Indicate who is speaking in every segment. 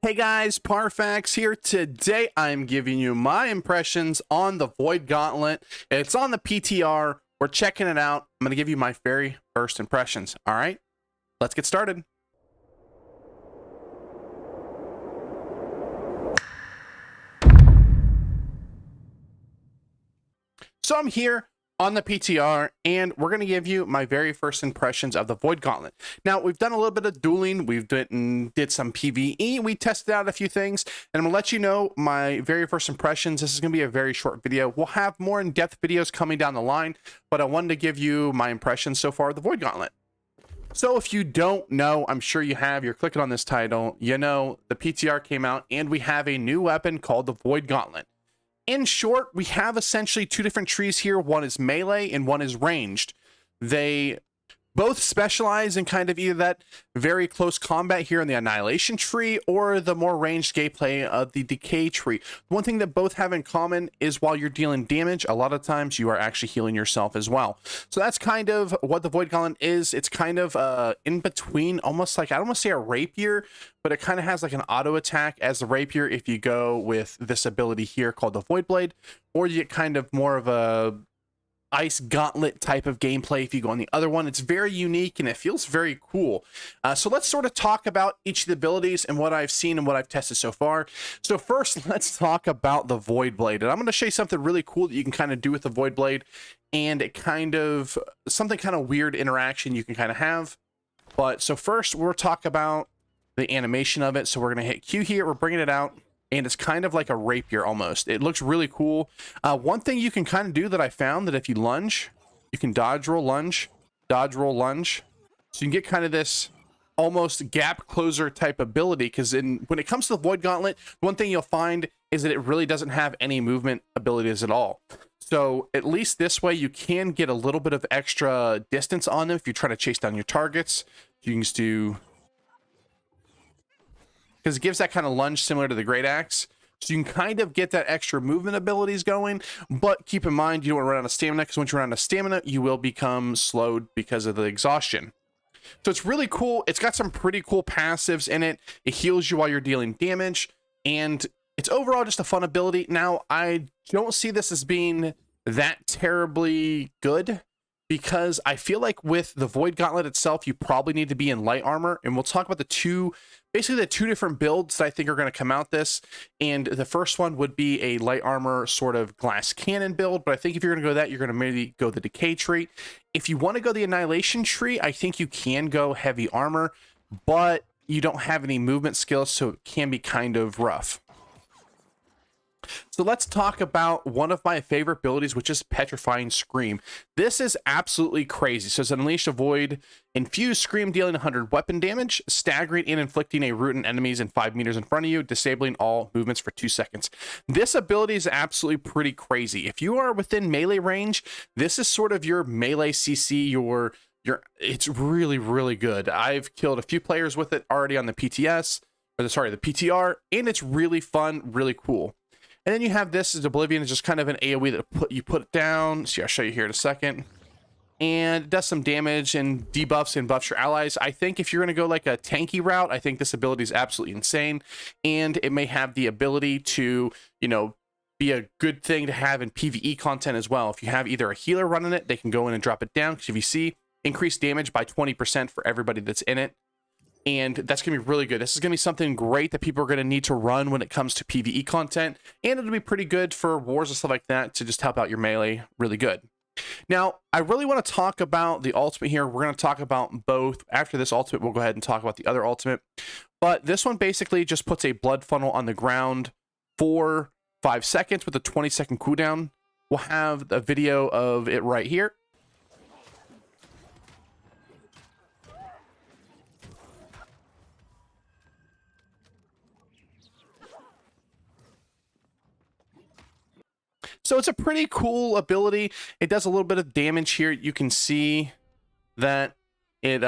Speaker 1: Hey guys, Parfax here. Today I'm giving you my impressions on the Void Gauntlet. It's on the PTR. We're checking it out. I'm going to give you my very first impressions. All right, let's get started. So I'm here on the PTR, and we're going to give you my very first impressions of the Void Gauntlet. Now, we've done a little bit of dueling, we've did some PvE, we tested out a few things, and I'm going to let you know my very first impressions. This is going to be a very short video. We'll have more in-depth videos coming down the line, but I wanted to give you my impressions so far of the Void Gauntlet. So if you don't know, I'm sure you have, you're clicking on this title, you know the PTR came out, and we have a new weapon called the Void Gauntlet. In short, we have essentially two different trees here. One is melee and one is ranged. They both specialize in kind of either that very close combat here in the Annihilation tree or the more ranged gameplay of the Decay tree. One thing that both have in common is while you're dealing damage, a lot of times you are actually healing yourself as well. So that's kind of what the Void Gauntlet is. It's kind of in between, almost like, I don't want to say a rapier, but it kind of has like an auto attack as the rapier if you go with this ability here called the Void Blade, or you get kind of more of a ice gauntlet type of gameplay if you go on the other one. It's very unique and it feels very cool. So let's sort of talk about each of the abilities and what I've seen and what I've tested so far. So first, let's talk about the Void Blade. And I'm going to show you something really cool that you can kind of do with the Void Blade, and it kind of something kind of weird interaction you can kind of have. But so first we'll talk about the animation of it. So we're going to hit Q here. We're bringing it out. And it's kind of like a rapier almost. It looks really cool. One thing you can kind of do that I found, that if you lunge, you can dodge, roll, lunge, dodge, roll, lunge. So you can get kind of this almost gap closer type ability, because when it comes to the Void Gauntlet, one thing you'll find is that it really doesn't have any movement abilities at all. So at least this way you can get a little bit of extra distance on them if you're trying to chase down your targets. You can just do, because it gives that kind of lunge similar to the Great Axe. So you can kind of get that extra movement abilities going, but keep in mind you don't want to run out of stamina, because once you run out of stamina, you will become slowed because of the exhaustion. So it's really cool. It's got some pretty cool passives in it. It heals you while you're dealing damage, and it's overall just a fun ability. Now, I don't see this as being that terribly good, because I feel like with the Void Gauntlet itself, you probably need to be in light armor, and we'll talk about basically the two different builds that I think are going to come out this. And the first one would be a light armor sort of glass cannon build, but I think if you're going to go that, you're going to maybe go the Decay tree. If you want to go the Annihilation tree, I think you can go heavy armor, but you don't have any movement skills, so it can be kind of rough. So let's talk about one of my favorite abilities, which is Petrifying Scream. This is absolutely crazy. So it's an Unleash a Void infused scream, dealing 100 weapon damage, staggering and inflicting a root on enemies in 5 meters in front of you, disabling all movements for 2 seconds. This ability is absolutely pretty crazy. If you are within melee range, this is sort of your melee CC, it's really, really good. I've killed a few players with it already on the PTR, and it's really fun, really cool. And then you have this as Oblivion, is just kind of an AoE that you put it down. See, I'll show you here in a second. And it does some damage and debuffs and buffs your allies. I think if you're going to go like a tanky route, I think this ability is absolutely insane. And it may have the ability to, be a good thing to have in PvE content as well. If you have either a healer running it, they can go in and drop it down. Because if you see, increased damage by 20% for everybody that's in it. And that's going to be really good. This is going to be something great that people are going to need to run when it comes to PvE content. And it'll be pretty good for wars and stuff like that to just help out your melee really good. Now, I really want to talk about the ultimate here. We're going to talk about both. After this ultimate, we'll go ahead and talk about the other ultimate. But this one basically just puts a blood funnel on the ground for 5 seconds with a 20-second cooldown. We'll have a video of it right here. So it's a pretty cool ability. It does a little bit of damage here. You can see that it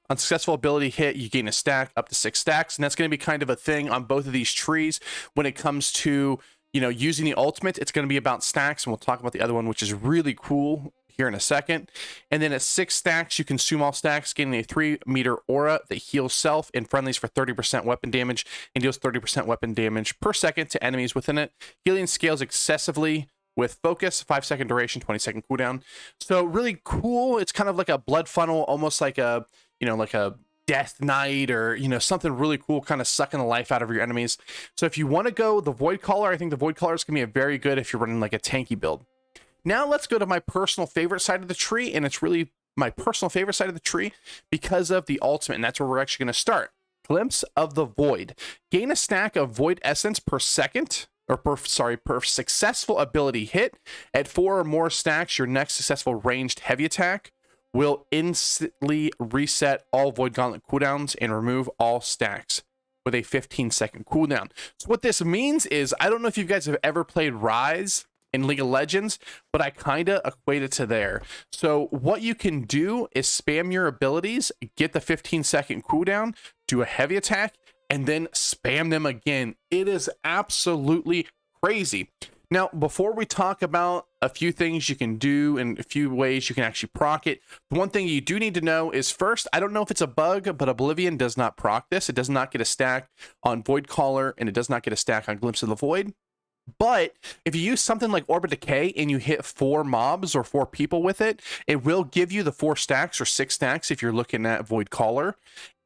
Speaker 1: unsuccessful ability hit, you gain a stack up to 6 stacks, and that's going to be kind of a thing on both of these trees when it comes to using the ultimate. It's going to be about stacks, and we'll talk about the other one, which is really cool here in a second. And then at 6 stacks, you consume all stacks, gaining a 3-meter aura that heals self and friendlies for 30% weapon damage and deals 30% weapon damage per second to enemies within it. Healing scales excessively with focus, 5-second duration, 20-second cooldown. So really cool. It's kind of like a blood funnel, almost like a, like a Death Knight, or something really cool, kind of sucking the life out of your enemies. So if you want to go the Void Caller, I think the Void Caller is going to be a very good if you're running like a tanky build. Now let's go to my personal favorite side of the tree, and it's really my personal favorite side of the tree because of the ultimate, and that's where we're actually going to start. Glimpse of the Void. Gain a stack of Void Essence per second, or per successful ability hit. At 4 or more stacks, your next successful ranged heavy attack will instantly reset all Void Gauntlet cooldowns and remove all stacks with a 15-second cooldown. So what this means is, I don't know if you guys have ever played Rise in League of Legends, but I kind of equate it to there. So what you can do is spam your abilities, get the 15-second cooldown, do a heavy attack, and then spam them again. It is absolutely crazy. Now, before we talk about a few things you can do and a few ways you can actually proc it, the one thing you do need to know is, first, I don't know if it's a bug, but Oblivion does not proc this. It does not get a stack on Void Caller, and it does not get a stack on Glimpse of the Void. But if you use something like Orb of Decay and you hit 4 mobs or 4 people with it, it will give you the 4 stacks or 6 stacks if you're looking at Void Caller,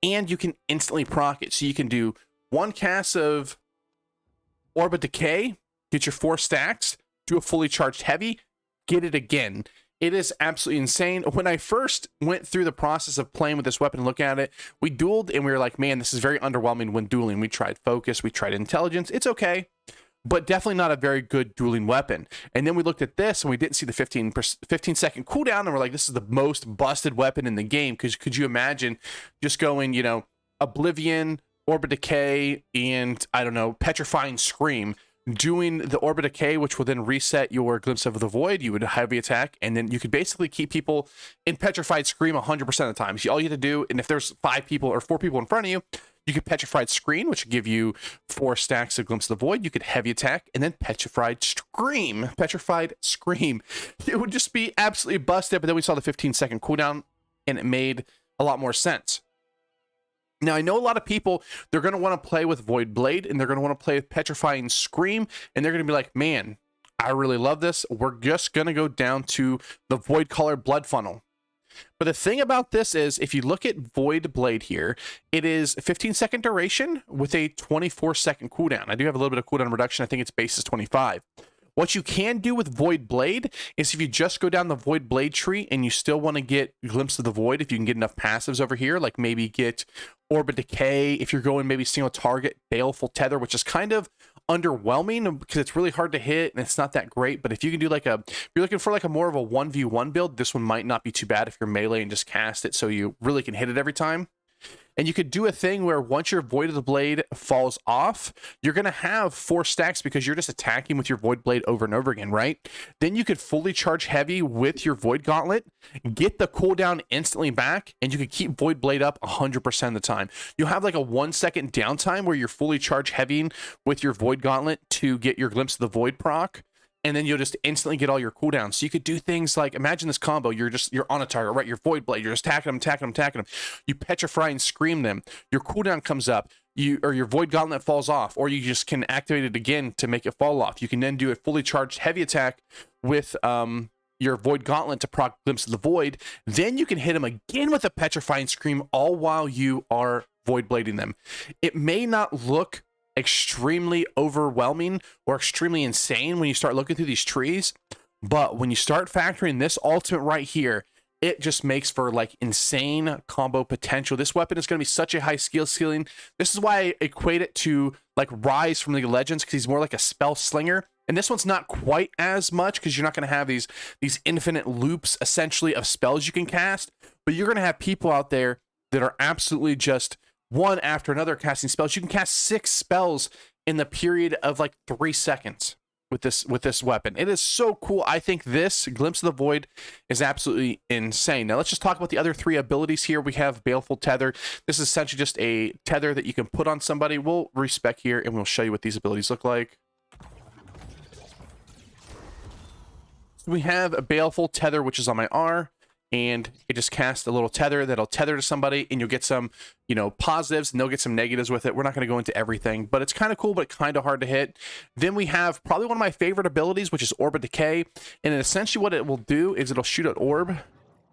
Speaker 1: and you can instantly proc it. So you can do 1 cast of Orb of Decay, get your 4 stacks, do a fully charged heavy, get it again. It is absolutely insane. When I first went through the process of playing with this weapon and looking at it, we dueled and we were like, man, this is very underwhelming when dueling. We tried focus, we tried intelligence. It's okay, but definitely not a very good dueling weapon. And then we looked at this and we didn't see the 15-second cooldown, and we're like, this is the most busted weapon in the game. Because could you imagine just going, Oblivion, Orb of Decay, and I don't know, Petrifying Scream, doing the Orb of Decay, which will then reset your Glimpse of the Void. You would heavy attack, and then you could basically keep people in Petrified Scream 100% of the time. So all you have to do, and if there's 5 people or 4 people in front of you, you could Petrified Scream, which would give you 4 stacks of Glimpse of the Void. You could heavy attack, and then Petrified Scream. It would just be absolutely busted, but then we saw the 15-second cooldown, and it made a lot more sense. Now, I know a lot of people, they're going to want to play with Void Blade, and they're going to want to play with Petrifying Scream, and they're going to be like, man, I really love this. We're just going to go down to the Void Caller Blood Funnel. But the thing about this is, if you look at Void Blade here, it is 15-second duration with a 24-second cooldown. I do have a little bit of cooldown reduction. I think its base is 25. What you can do with Void Blade is, if you just go down the Void Blade tree and you still want to get Glimpse of the Void, if you can get enough passives over here, like maybe get Orb of Decay, if you're going maybe single target, Baleful Tether, which is kind of underwhelming because it's really hard to hit and it's not that great. But if you can do if you're looking for like a more of a 1v1 build, this one might not be too bad if you're melee and just cast it so you really can hit it every time. And you could do a thing where once your Void of the Blade falls off, you're going to have 4 stacks because you're just attacking with your Void Blade over and over again, right? Then you could fully charge heavy with your Void Gauntlet, get the cooldown instantly back, and you could keep Void Blade up 100% of the time. You'll have like a 1-second downtime where you're fully charge heavying with your Void Gauntlet to get your Glimpse of the Void proc, and then you'll just instantly get all your cooldowns. So you could do things like, imagine this combo, you're on a target, right? Your Void Blade, you're just attacking them. You Petrify and Scream them. Your cooldown comes up, or your Void Gauntlet falls off, or you just can activate it again to make it fall off. You can then do a fully charged heavy attack with your Void Gauntlet to proc Glimpse of the Void. Then you can hit them again with a Petrifying Scream, all while you are Void Blading them. It may not look extremely overwhelming or extremely insane when you start looking through these trees, but when you start factoring this ultimate right here, it just makes for like insane combo potential. This weapon is going to be such a high skill ceiling. This is why I equate it to like Rise from League of Legends, because he's more like a spell slinger, and this one's not quite as much because you're not going to have these infinite loops essentially of spells you can cast, but you're going to have people out there that are absolutely just one after another casting spells. You can cast 6 spells in the period of like 3 seconds with this weapon. It is so cool. I think this Glimpse of the Void is absolutely insane. Now let's just talk about the other 3 abilities here. We have Baleful Tether. This is essentially just a tether that you can put on somebody. We'll respec here and we'll show you what these abilities look like. So we have a Baleful Tether, which is on my R, and it just casts a little tether that'll tether to somebody, and you'll get some, you know, positives, and they'll get some negatives with it. We're not going to go into everything, but it's kind of cool, but kind of hard to hit. Then we have probably one of my favorite abilities, which is Orb of Decay, and essentially what it will do is it'll shoot an orb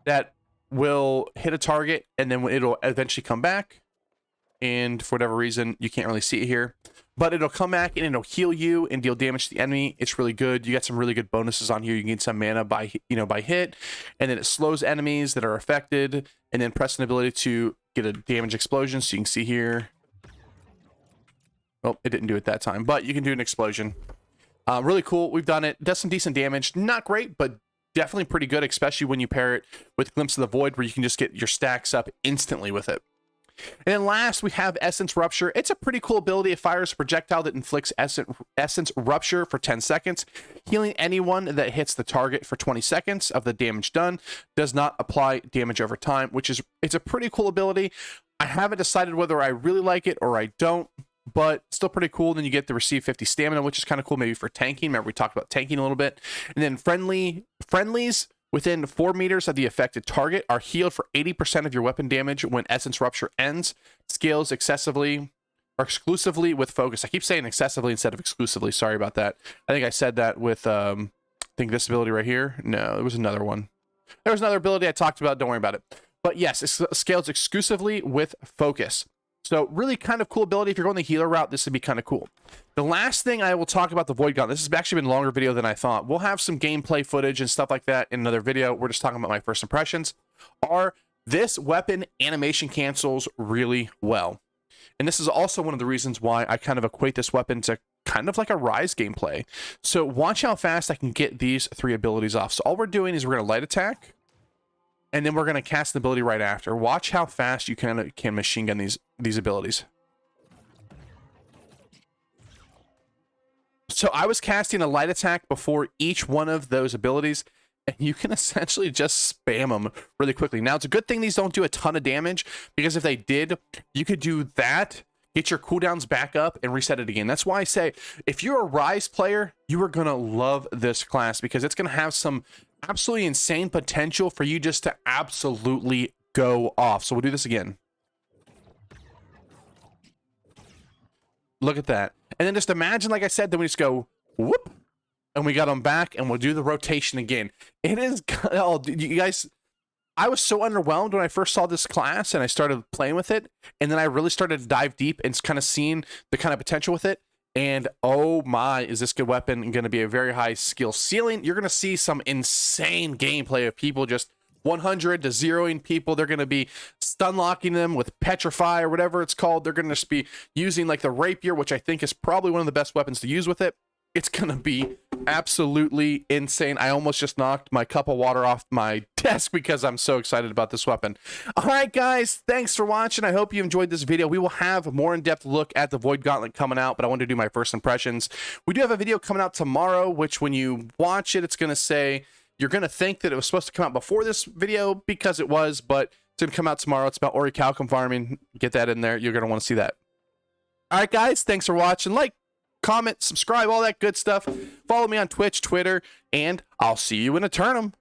Speaker 1: that will hit a target, and then it'll eventually come back, and for whatever reason, you can't really see it here, but it'll come back and it'll heal you and deal damage to the enemy. It's really good. You got some really good bonuses on here. You gain some mana by, you know, by hit, and then it slows enemies that are affected, and then press an ability to get a damage explosion. So you can see here. Oh, it didn't do it that time, but you can do an explosion. Really cool. We've done it. Does some decent damage. Not great, but definitely pretty good, especially when you pair it with Glimpse of the Void, where you can just get your stacks up instantly with it. And then last, we have Essence Rupture. It's a pretty cool ability. It fires a projectile that inflicts Essence Rupture for 10 seconds, healing anyone that hits the target for 20 seconds of the damage done. Does not apply damage over time, which is, it's a pretty cool ability. I haven't decided whether I really like it or I don't, but still pretty cool. Then you get to receive 50 stamina, which is kind of cool, maybe for tanking. Remember, we talked about tanking a little bit. And then friendlies within 4 meters of the affected target are healed for 80% of your weapon damage when Essence Rupture ends. Scales exclusively with focus. I keep saying excessively instead of exclusively. Sorry about that. I think I said that with, I think this ability right here. No, there was another one. There was another ability I talked about. Don't worry about it. But yes, it scales exclusively with focus. So really kind of cool ability. If you're going the healer route, this would be kind of cool. The last thing I will talk about the Void Gauntlet. This has actually been a longer video than I thought. We'll have some gameplay footage and stuff like that in another video. We're just talking about my first impressions. This weapon animation cancels really well. And this is also one of the reasons why I kind of equate this weapon to kind of like a Rise gameplay. So watch how fast I can get these 3 abilities off. So all we're doing is we're going to light attack, and then we're going to cast an ability right after. Watch how fast you can machine gun these abilities. So I was casting a light attack before each one of those abilities, and you can essentially just spam them really quickly. Now, it's a good thing these don't do a ton of damage, because if they did, you could do that, get your cooldowns back up, and reset it again. That's why I say, if you're a Rise player, you are going to love this class, because it's going to have some absolutely insane potential for you just to absolutely go off. So we'll do this again. Look at that. And then just imagine, like I said, then we just go whoop, and we got them back, and we'll do the rotation again. It is, oh, you guys, I was so underwhelmed when I first saw this class and I started playing with it, and then I really started to dive deep and kind of seeing the kind of potential with it. And oh my, is this good weapon going to be a very high skill ceiling? You're going to see some insane gameplay of people just 100 to zeroing people. They're going to be stun locking them with Petrify or whatever it's called. They're going to just be using like the rapier, which I think is probably one of the best weapons to use with it. It's going to be absolutely insane. I almost just knocked my cup of water off my desk because I'm so excited about this weapon. All right, guys, thanks for watching. I hope you enjoyed this video. We will have a more in-depth look at the Void Gauntlet coming out, but I wanted to do my first impressions. We do have a video coming out tomorrow, which when you watch it, it's going to say, you're going to think that it was supposed to come out before this video, because it was, but it's going to come out tomorrow. It's about orichalcum farming. Get that in there. You're going to want to see that. All right, guys, thanks for watching. Like, comment, subscribe, all that good stuff. Follow me on Twitch, Twitter, and I'll see you in a tournament.